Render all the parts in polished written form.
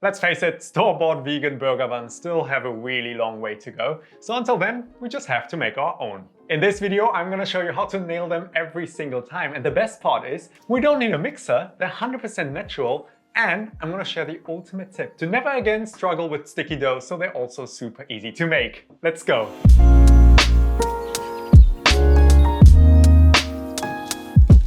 Let's face it, store-bought vegan burger buns still have a really long way to go, so until then, we just have to make our own. In this video, I'm gonna show you how to nail them every single time, and the best part is, we don't need a mixer, they're 100% natural, and I'm gonna share the ultimate tip to never again struggle with sticky dough, so they're also super easy to make. Let's go!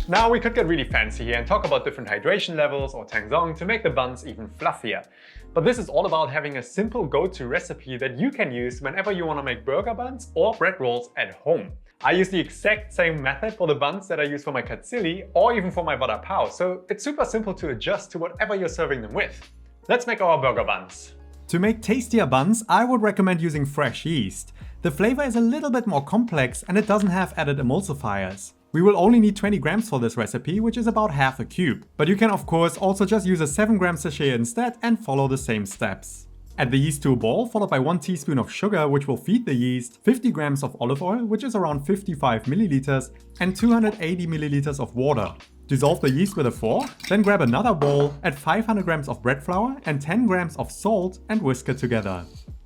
Now we could get really fancy here and talk about different hydration levels or tangzong to make the buns even fluffier. But this is all about having a simple go-to recipe that you can use whenever you want to make burger buns or bread rolls at home. I use the exact same method for the buns that I use for my katsili or even for my vada pav, so it's super simple to adjust to whatever you're serving them with. Let's make our burger buns. To make tastier buns, I would recommend using fresh yeast. The flavor is a little bit more complex and it doesn't have added emulsifiers. We will only need 20 grams for this recipe, which is about half a cube. But you can of course also just use a 7 gram sachet instead and follow the same steps. Add the yeast to a bowl, followed by 1 teaspoon of sugar, which will feed the yeast, 50 grams of olive oil, which is around 55 milliliters, and 280 milliliters of water. Dissolve the yeast with a fork, then grab another bowl, add 500 grams of bread flour and 10 grams of salt and whisk it together.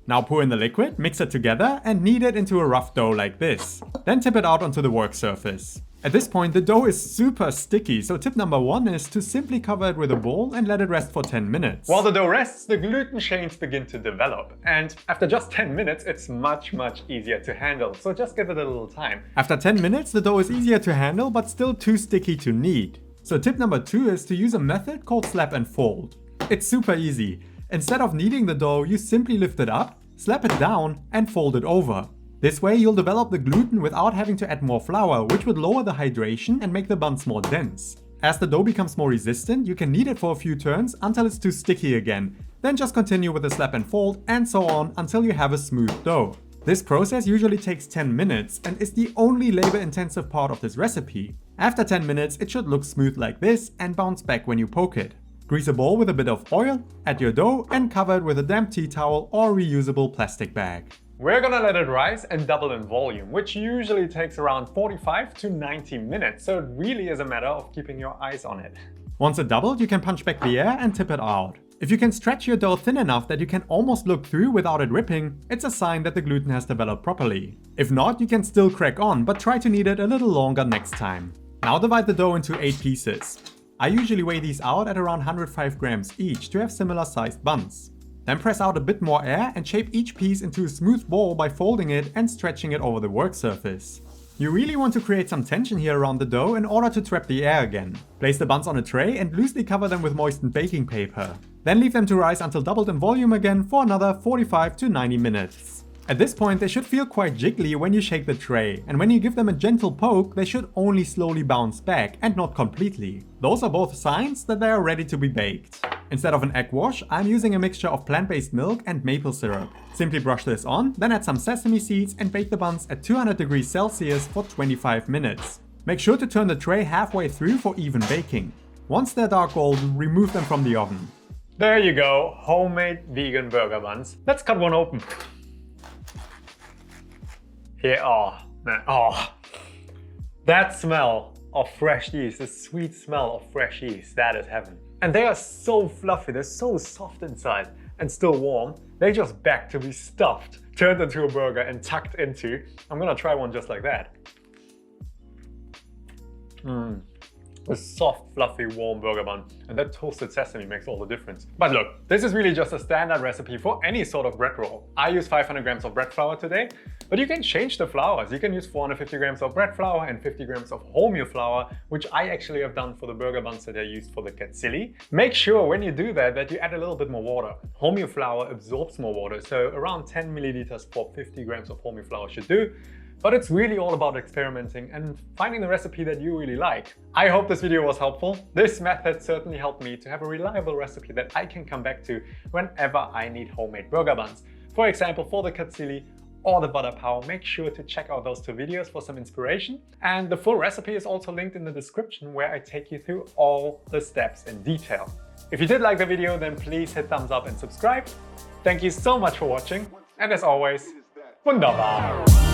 Now pour in the liquid, mix it together and knead it into a rough dough like this. Then tip it out onto the work surface. At this point the dough is super sticky, so tip number 1 is to simply cover it with a bowl and let it rest for 10 minutes. While the dough rests, the gluten chains begin to develop, and after just 10 minutes it's much easier to handle, so just give it a little time. After 10 minutes the dough is easier to handle but still too sticky to knead. So tip number 2 is to use a method called slap and fold. It's super easy. Instead of kneading the dough, you simply lift it up, slap it down and fold it over. This way you'll develop the gluten without having to add more flour, which would lower the hydration and make the buns more dense. As the dough becomes more resistant, you can knead it for a few turns until it's too sticky again. Then just continue with the slap and fold and so on until you have a smooth dough. This process usually takes 10 minutes and is the only labor-intensive part of this recipe. After 10 minutes it should look smooth like this and bounce back when you poke it. Grease a bowl with a bit of oil, add your dough and cover it with a damp tea towel or reusable plastic bag. We're gonna let it rise and double in volume, which usually takes around 45 to 90 minutes, so it really is a matter of keeping your eyes on it. Once it doubled, you can punch back the air and tip it out. If you can stretch your dough thin enough that you can almost look through without it ripping, it's a sign that the gluten has developed properly. If not, you can still crack on, but try to knead it a little longer next time. Now divide the dough into 8 pieces. I usually weigh these out at around 105 grams each to have similar sized buns. Then press out a bit more air and shape each piece into a smooth ball by folding it and stretching it over the work surface. You really want to create some tension here around the dough in order to trap the air again. Place the buns on a tray and loosely cover them with moistened baking paper. Then leave them to rise until doubled in volume again for another 45 to 90 minutes. At this point they should feel quite jiggly when you shake the tray, and when you give them a gentle poke they should only slowly bounce back and not completely. Those are both signs that they are ready to be baked. Instead of an egg wash, I'm using a mixture of plant-based milk and maple syrup. Simply brush this on, then add some sesame seeds and bake the buns at 200 degrees Celsius for 25 minutes. Make sure to turn the tray halfway through for even baking. Once they're dark golden, remove them from the oven. There you go, homemade vegan burger buns. Let's cut one open. Here, that smell of fresh yeast, the sweet smell of fresh yeast, that is heaven. And they are so fluffy, they're so soft inside and still warm. They just beg to be stuffed, turned into a burger and tucked into. I'm gonna try one just like that. A soft, fluffy, warm burger bun, and that toasted sesame makes all the difference. But look, this is really just a standard recipe for any sort of bread roll. I use 500 grams of bread flour today, but you can change the flours. You can use 450 grams of bread flour and 50 grams of wholemeal flour, which I actually have done for the burger buns that I used for the katsili. Make sure when you do that you add a little bit more water. Wholemeal flour absorbs more water, so around 10 milliliters for 50 grams of wholemeal flour should do. But it's really all about experimenting and finding the recipe that you really like. I hope this video was helpful. This method certainly helped me to have a reliable recipe that I can come back to whenever I need homemade burger buns. For example, for the katsili or the vada pav, make sure to check out those 2 videos for some inspiration. And the full recipe is also linked in the description, where I take you through all the steps in detail. If you did like the video, then please hit thumbs up and subscribe. Thank you so much for watching, and as always, wunderbar!